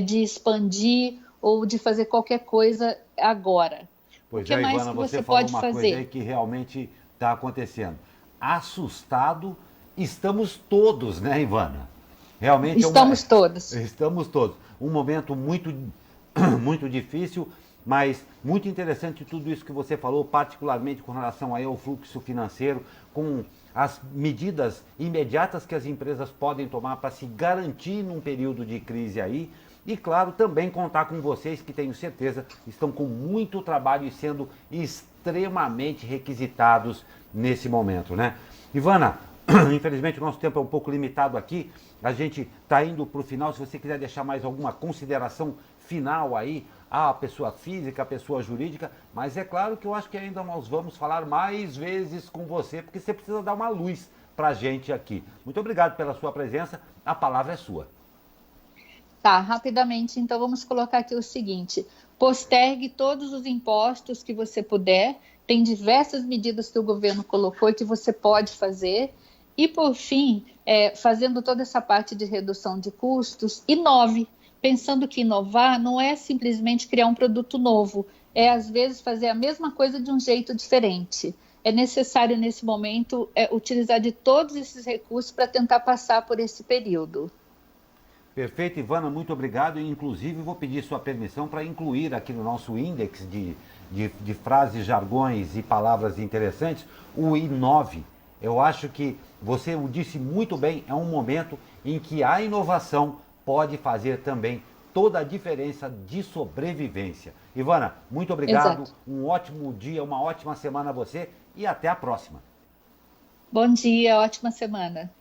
de expandir ou de fazer qualquer coisa agora. Pois o que mais Ivana, que você você falou pode uma fazer? coisa aí que realmente está acontecendo. Assustado estamos todos, né, Ivana? Realmente Estamos todos. Estamos todos. Um momento muito, muito difícil, mas muito interessante tudo isso que você falou, particularmente com relação aí ao fluxo financeiro, com as medidas imediatas que as empresas podem tomar para se garantir num período de crise aí. E, claro, também contar com vocês, que tenho certeza estão com muito trabalho e sendo extremamente requisitados nesse momento, né? Ivana, infelizmente o nosso tempo é um pouco limitado aqui, a gente está indo para o final. Se você quiser deixar mais alguma consideração final aí, a pessoa física, a pessoa jurídica, mas é claro que eu acho que ainda nós vamos falar mais vezes com você, porque você precisa dar uma luz para a gente aqui. Muito obrigado pela sua presença, a palavra é sua. Tá, rapidamente, então vamos colocar aqui o seguinte: postergue todos os impostos que você puder, tem diversas medidas que o governo colocou e que você pode fazer, e por fim, fazendo toda essa parte de redução de custos, inove, pensando que inovar não é simplesmente criar um produto novo, é às vezes fazer a mesma coisa de um jeito diferente. É necessário nesse momento utilizar de todos esses recursos para tentar passar por esse período. Perfeito, Ivana, muito obrigado. E, inclusive, vou pedir sua permissão para incluir aqui no nosso índex de frases, jargões e palavras interessantes, o inove. Eu acho que você o disse muito bem, é um momento em que a inovação pode fazer também toda a diferença de sobrevivência. Ivana, muito obrigado, Exato. Um ótimo dia, uma ótima semana a você e até a próxima. Bom dia, ótima semana.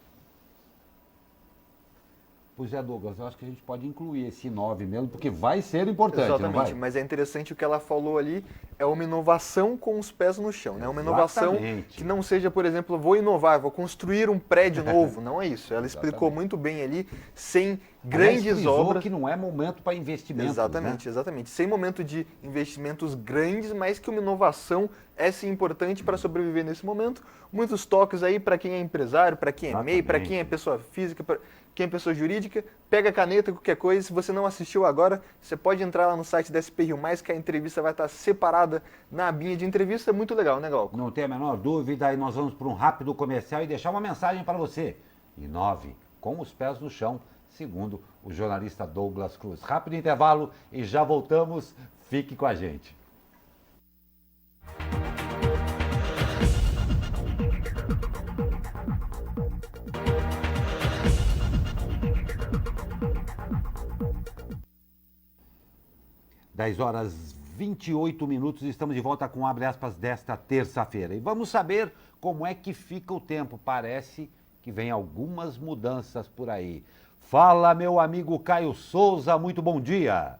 Pois é, Douglas, eu acho que a gente pode incluir esse 9 mesmo, porque vai ser importante, Exatamente, não vai? mas é interessante o que ela falou ali, é uma inovação com os pés no chão, né? Uma inovação que não seja, por exemplo, vou inovar, vou construir um prédio novo, não é isso. Ela explicou muito bem ali, sem grandes obras. Que não é momento para investimento. Exatamente, né? exatamente. Sem momento de investimentos grandes, mas que uma inovação é sim importante para sobreviver nesse momento. Muitos toques aí para quem é empresário, para quem é MEI, para quem é pessoa física, para quem é pessoa jurídica. Pega a caneta, qualquer coisa. Se você não assistiu agora, você pode entrar lá no site da SP Rio Mais, que a entrevista vai estar separada na abinha de entrevista. É muito legal, né, Glauco? Não tem a menor dúvida. Aí nós vamos para um rápido comercial e deixar uma mensagem para você. Inove com os pés no chão, segundo o jornalista Douglas Cruz. Rápido intervalo e já voltamos. Fique com a gente. Dez horas 28 minutos, estamos de volta com Abre Aspas desta terça-feira. E vamos saber como é que fica o tempo. Parece que vem algumas mudanças por aí. Fala, meu amigo Caio Souza, muito bom dia.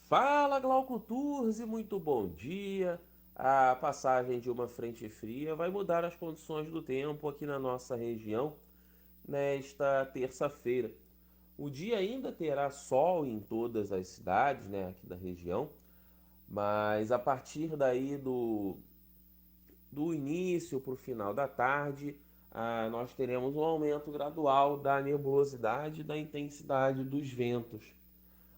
Fala, Glauco Turzi, muito bom dia. A passagem de uma frente fria vai mudar as condições do tempo aqui na nossa região nesta terça-feira. O dia ainda terá sol em todas as cidades, né, aqui da região, mas a partir daí do início para o final da tarde, nós teremos um aumento gradual da nebulosidade e da intensidade dos ventos.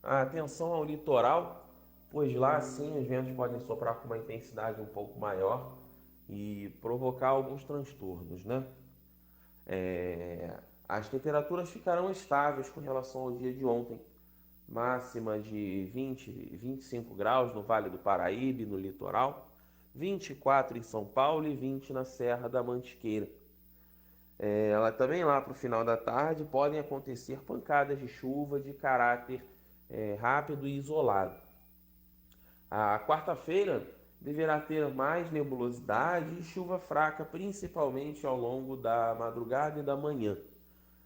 Atenção ao litoral, pois lá sim os ventos podem soprar com uma intensidade um pouco maior e provocar alguns transtornos, né? As temperaturas ficarão estáveis com relação ao dia de ontem, máxima de 20, 25 graus no Vale do Paraíba e no litoral, 24 em São Paulo e 20 na Serra da Mantiqueira. Também lá para o final da tarde podem acontecer pancadas de chuva de caráter rápido e isolado. A quarta-feira deverá ter mais nebulosidade e chuva fraca, principalmente ao longo da madrugada e da manhã.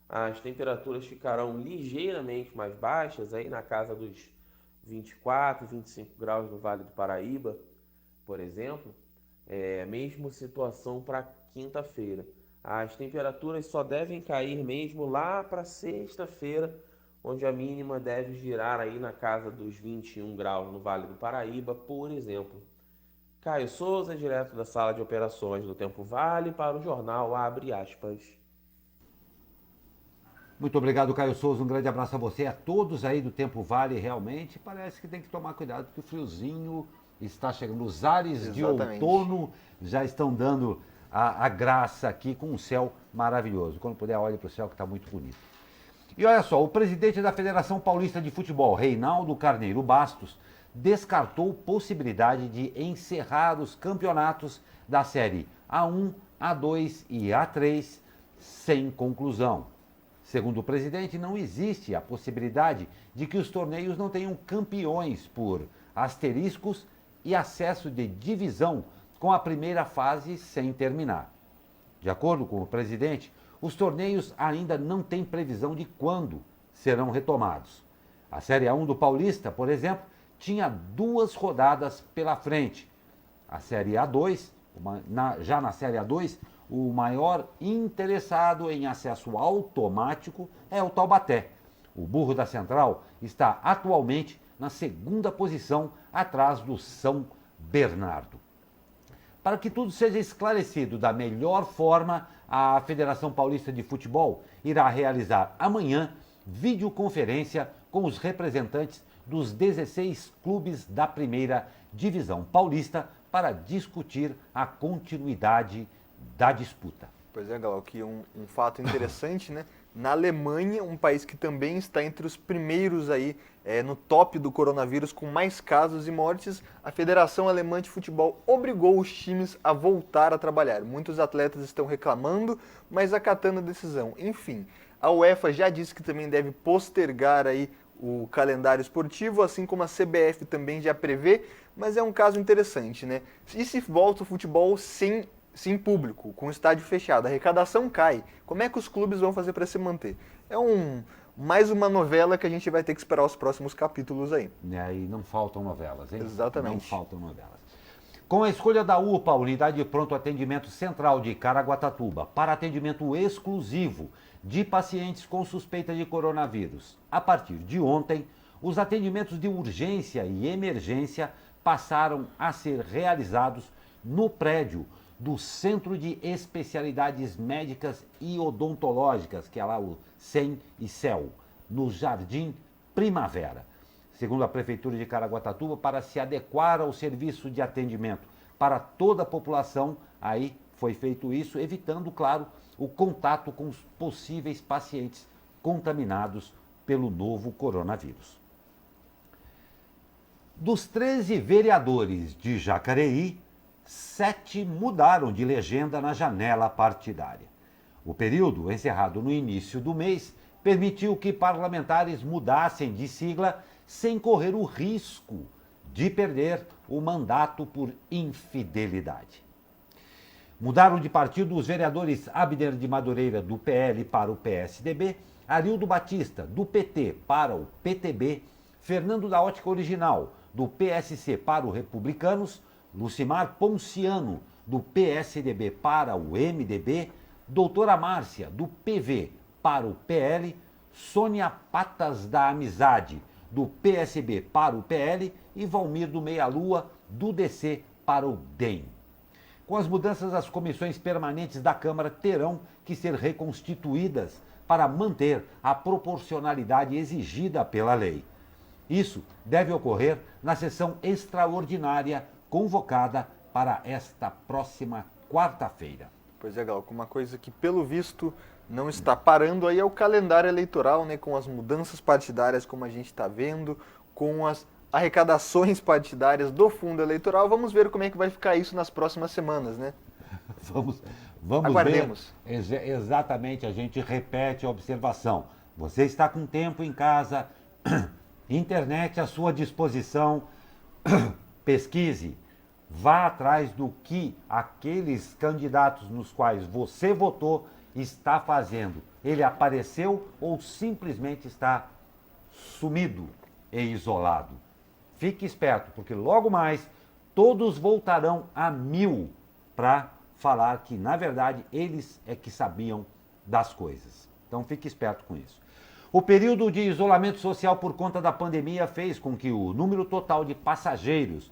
As temperaturas ficarão ligeiramente mais baixas, aí na casa dos 24, 25 graus no Vale do Paraíba, por exemplo. Mesmo situação para quinta-feira. As temperaturas só devem cair mesmo lá para sexta-feira, onde a mínima deve girar aí na casa dos 21 graus no Vale do Paraíba, por exemplo. Caio Souza, direto da sala de operações do Tempo Vale, para o jornal Abre Aspas. Muito obrigado, Caio Souza. Um grande abraço a você, a todos aí do Tempo Vale. Realmente parece que tem que tomar cuidado, porque o friozinho está chegando. Os ares de outono já estão dando a graça aqui com um céu maravilhoso. Quando puder, olhe para o céu que está muito bonito. E olha só, o presidente da Federação Paulista de Futebol, Reinaldo Carneiro Bastos, descartou possibilidade de encerrar os campeonatos da série A1, A2 e A3 sem conclusão. Segundo o presidente, não existe a possibilidade de que os torneios não tenham campeões por asteriscos e acesso de divisão com a primeira fase sem terminar. De acordo com o presidente, os torneios ainda não têm previsão de quando serão retomados. A Série A1 do Paulista, por exemplo, tinha 2 rodadas pela frente. A Série A2, já na Série A2, o maior interessado em acesso automático é o Taubaté. O Burro da Central está atualmente na 2ª posição, atrás do São Bernardo. Para que tudo seja esclarecido da melhor forma, a Federação Paulista de Futebol irá realizar amanhã videoconferência com os representantes dos 16 clubes da primeira divisão paulista para discutir a continuidade da disputa. Pois é, Gal, aqui um fato interessante, né? Na Alemanha, um país que também está entre os primeiros aí no top do coronavírus, com mais casos e mortes, a Federação Alemã de Futebol obrigou os times a voltar a trabalhar. Muitos atletas estão reclamando, mas acatando a decisão. Enfim, a UEFA já disse que também deve postergar aí o calendário esportivo, assim como a CBF também já prevê, mas é um caso interessante, né? E se volta o futebol sem público, com o estádio fechado, a arrecadação cai. Como é que os clubes vão fazer para se manter? É mais uma novela que a gente vai ter que esperar os próximos capítulos aí. E não faltam novelas, hein? Exatamente. Não faltam novelas. Com a escolha da UPA, Unidade de Pronto Atendimento Central de Caraguatatuba, para atendimento exclusivo de pacientes com suspeita de coronavírus, a partir de ontem, os atendimentos de urgência e emergência passaram a ser realizados no prédio do Centro de Especialidades Médicas e Odontológicas, que é lá o CEM e CEL, no Jardim Primavera. Segundo a Prefeitura de Caraguatatuba, para se adequar ao serviço de atendimento para toda a população, aí foi feito isso, evitando, claro, o contato com os possíveis pacientes contaminados pelo novo coronavírus. Dos 13 vereadores de Jacareí, 7 mudaram de legenda na janela partidária. O período, encerrado no início do mês, permitiu que parlamentares mudassem de sigla sem correr o risco de perder o mandato por infidelidade. Mudaram de partido os vereadores Abner de Madureira, do PL, para o PSDB, Arildo Batista, do PT, para o PTB, Fernando da Ótica Original, do PSC, para o Republicanos, Lucimar Ponciano, do PSDB, para o MDB, doutora Márcia, do PV, para o PL, Sônia Patas da Amizade, do PSB para o PL, e Valmir do Meia Lua, do DC para o DEM. Com as mudanças, as comissões permanentes da Câmara terão que ser reconstituídas para manter a proporcionalidade exigida pela lei. Isso deve ocorrer na sessão extraordinária convocada para esta próxima quarta-feira. Pois é, Glauco, uma coisa que pelo visto não está parando aí é o calendário eleitoral, né, com as mudanças partidárias como a gente está vendo, com as arrecadações partidárias do fundo eleitoral. Vamos ver como é que vai ficar isso nas próximas semanas, né? Vamos Aguardemos. ver. Exatamente, a gente repete a observação. Você está com tempo em casa, internet à sua disposição, pesquise, vá atrás do que aqueles candidatos nos quais você votou está fazendo. Ele apareceu ou simplesmente está sumido e isolado? Fique esperto, porque logo mais todos voltarão a 1000 para falar que, na verdade, eles é que sabiam das coisas. Então fique esperto com isso. O período de isolamento social por conta da pandemia fez com que o número total de passageiros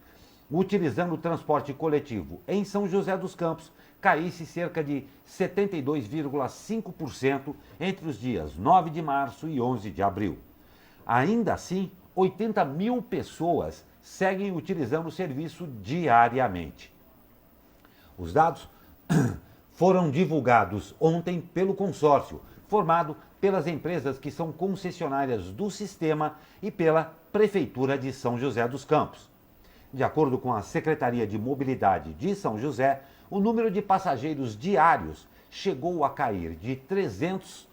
utilizando o transporte coletivo em São José dos Campos caísse cerca de 72,5% entre os dias 9 de março e 11 de abril. Ainda assim, 80 mil pessoas seguem utilizando o serviço diariamente. Os dados foram divulgados ontem pelo consórcio, formado pelas empresas que são concessionárias do sistema e pela Prefeitura de São José dos Campos. De acordo com a Secretaria de Mobilidade de São José, o número de passageiros diários chegou a cair de 300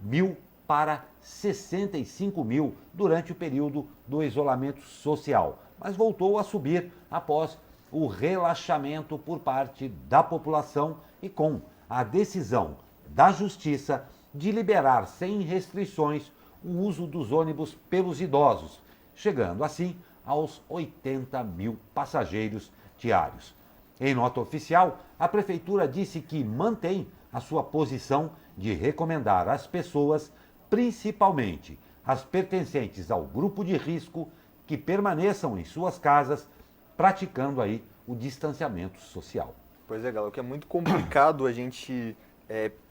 mil para 65 mil durante o período do isolamento social, mas voltou a subir após o relaxamento por parte da população e com a decisão da Justiça de liberar sem restrições o uso dos ônibus pelos idosos, chegando assim aos 80 mil passageiros diários. Em nota oficial, a Prefeitura disse que mantém a sua posição de recomendar às pessoas, principalmente as pertencentes ao grupo de risco, que permaneçam em suas casas, praticando aí o distanciamento social. Pois é, Galo, que é muito complicado a gente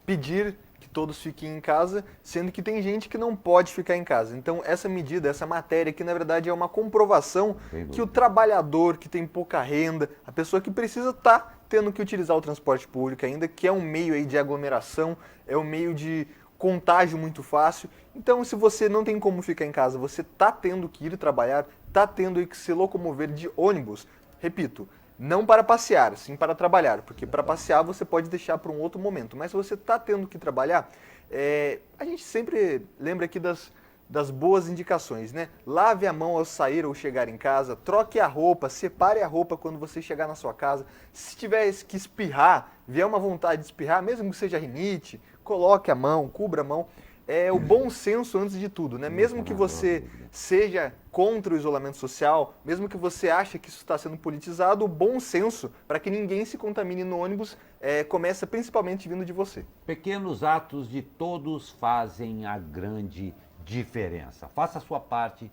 pedir que todos fiquem em casa, sendo que tem gente que não pode ficar em casa. Então, essa medida, essa matéria, que na verdade é uma comprovação que o trabalhador que tem pouca renda, a pessoa que precisa estar tendo que utilizar o transporte público ainda, que é um meio aí de aglomeração, é um meio de contágio muito fácil. Então, se você não tem como ficar em casa, você está tendo que ir trabalhar, está tendo que se locomover de ônibus, repito, não para passear, sim para trabalhar, porque para passear você pode deixar para um outro momento, mas se você está tendo que trabalhar, a gente sempre lembra aqui das boas indicações, né? Lave a mão ao sair ou chegar em casa, troque a roupa, separe a roupa quando você chegar na sua casa. Se tiver que espirrar, vier uma vontade de espirrar, mesmo que seja rinite, coloque a mão, cubra a mão. É o bom senso antes de tudo, né? Mesmo que você seja contra o isolamento social, mesmo que você ache que isso está sendo politizado, o bom senso para que ninguém se contamine no ônibus começa principalmente vindo de você. Pequenos atos de todos fazem a grande diferença. Faça a sua parte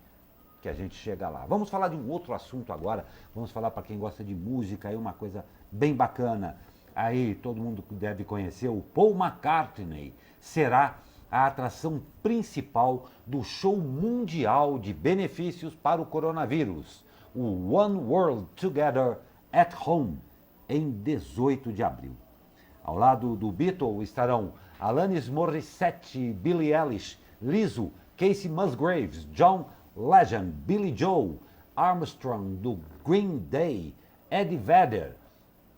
que a gente chega lá. Vamos falar de um outro assunto agora. Vamos falar para quem gosta de música, aí uma coisa bem bacana. Aí todo mundo deve conhecer o Paul McCartney. Será a atração principal do show mundial de benefícios para o coronavírus, o One World Together at Home, em 18 de abril. Ao lado do Beatle estarão Alanis Morissette, Billie Eilish, Lizzo, Casey Musgraves, John Legend, Billy Joel, Armstrong do Green Day, Eddie Vedder,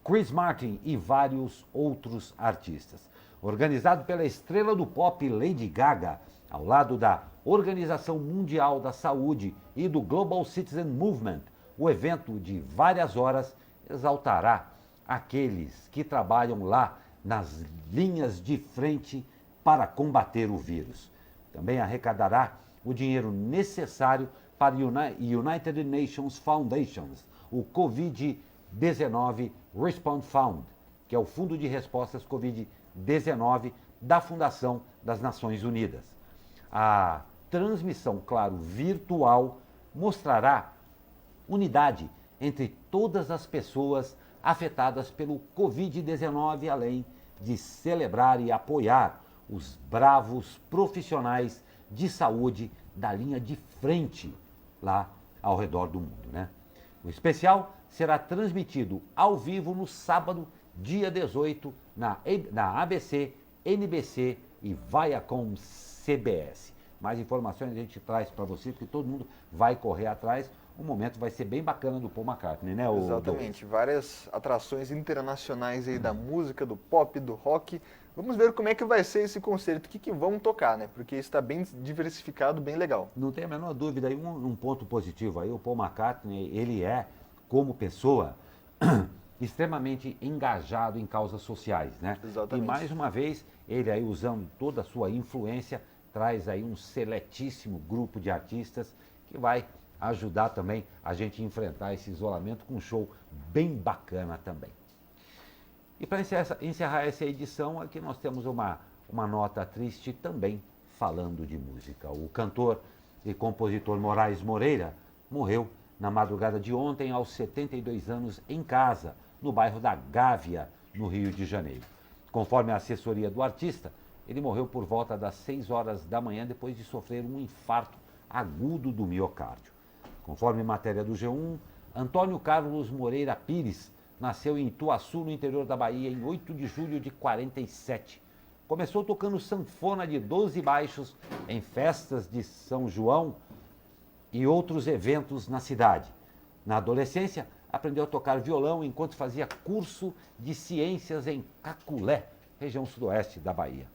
Chris Martin e vários outros artistas. Organizado pela estrela do pop Lady Gaga, ao lado da Organização Mundial da Saúde e do Global Citizen Movement, o evento de várias horas exaltará aqueles que trabalham lá nas linhas de frente para combater o vírus. Também arrecadará o dinheiro necessário para o United Nations Foundations, o Covid-19 Response Fund, que é o Fundo de Respostas Covid-19 da Fundação das Nações Unidas. a transmissão, claro, virtual, mostrará unidade entre todas as pessoas afetadas pelo Covid-19, além de celebrar e apoiar os bravos profissionais de saúde da linha de frente lá ao redor do mundo, né? O especial será transmitido ao vivo no sábado, dia 18, na ABC, NBC e Viacom CBS. Mais informações a gente traz para você, porque todo mundo vai correr atrás. O momento vai ser bem bacana do Paul McCartney, né? Exatamente, várias atrações internacionais aí da música, do pop, do rock. Vamos ver como é que vai ser esse concerto, o que vão tocar, né? Porque está bem diversificado, bem legal. Não tem a menor dúvida, aí um ponto positivo aí, o Paul McCartney, ele é, como pessoa, extremamente engajado em causas sociais, né? Exatamente. E mais uma vez, ele aí usando toda a sua influência, traz aí um seletíssimo grupo de artistas que vai ajudar também a gente a enfrentar esse isolamento com um show bem bacana também. E para encerrar essa edição, aqui nós temos uma nota triste também falando de música. O cantor e compositor Moraes Moreira morreu na madrugada de ontem aos 72 anos em casa, no bairro da Gávea, no Rio de Janeiro. Conforme a assessoria do artista, ele morreu por volta das 6 horas da manhã depois de sofrer um infarto agudo do miocárdio. Conforme matéria do G1, Antônio Carlos Moreira Pires nasceu em Ituaçu, no interior da Bahia, em 8 de julho de 47. Começou tocando sanfona de 12 baixos em festas de São João e outros eventos na cidade. Na adolescência, aprendeu a tocar violão enquanto fazia curso de ciências em Caculé, região sudoeste da Bahia.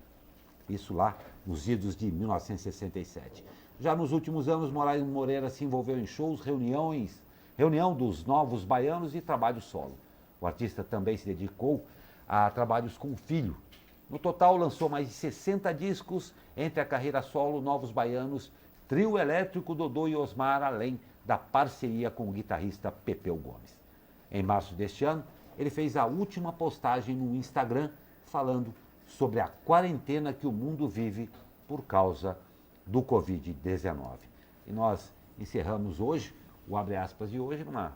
Isso lá nos idos de 1967. Já nos últimos anos, Moraes Moreira se envolveu em shows, reunião dos novos baianos e trabalho solo. O artista também se dedicou a trabalhos com o filho. No total, lançou mais de 60 discos, entre a carreira solo, Novos Baianos, Trio Elétrico, Dodô e Osmar, além da parceria com o guitarrista Pepeu Gomes. Em março deste ano, ele fez a última postagem no Instagram falando sobre a quarentena que o mundo vive por causa do Covid-19. E nós encerramos hoje, o Abre Aspas de hoje, numa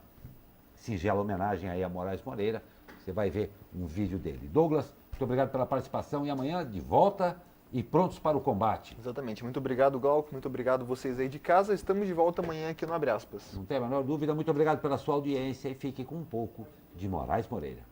singela homenagem aí a Moraes Moreira. Você vai ver um vídeo dele. Douglas, muito obrigado pela participação e amanhã de volta e prontos para o combate. Exatamente. Muito obrigado, Glauco. Muito obrigado vocês aí de casa. Estamos de volta amanhã aqui no Abre Aspas. Não tem a menor dúvida. Muito obrigado pela sua audiência e fique com um pouco de Moraes Moreira.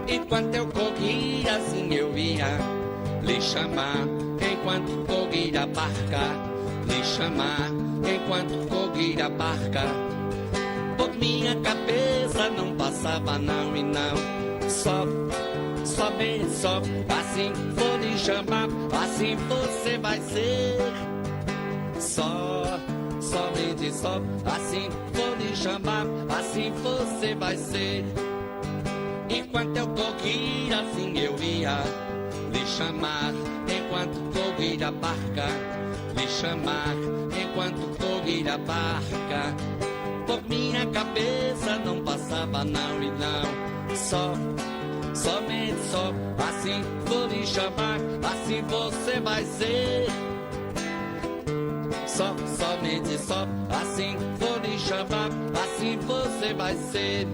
Enquanto eu corria, assim eu ia lhe chamar. Enquanto corria a barca, lhe chamar. Enquanto corria a barca, por minha cabeça não passava não e não. Só, bem só, assim vou lhe chamar. Assim você vai ser. Somente só, assim vou lhe chamar. Assim você vai ser. Enquanto eu corria, assim eu ia lhe chamar. Enquanto corria a barca, lhe chamar. Enquanto corria a barca, por minha cabeça não passava não e não. Somente só, assim vou lhe chamar. Assim você vai ser. Somente só, assim vou lhe chamar. Assim você vai ser.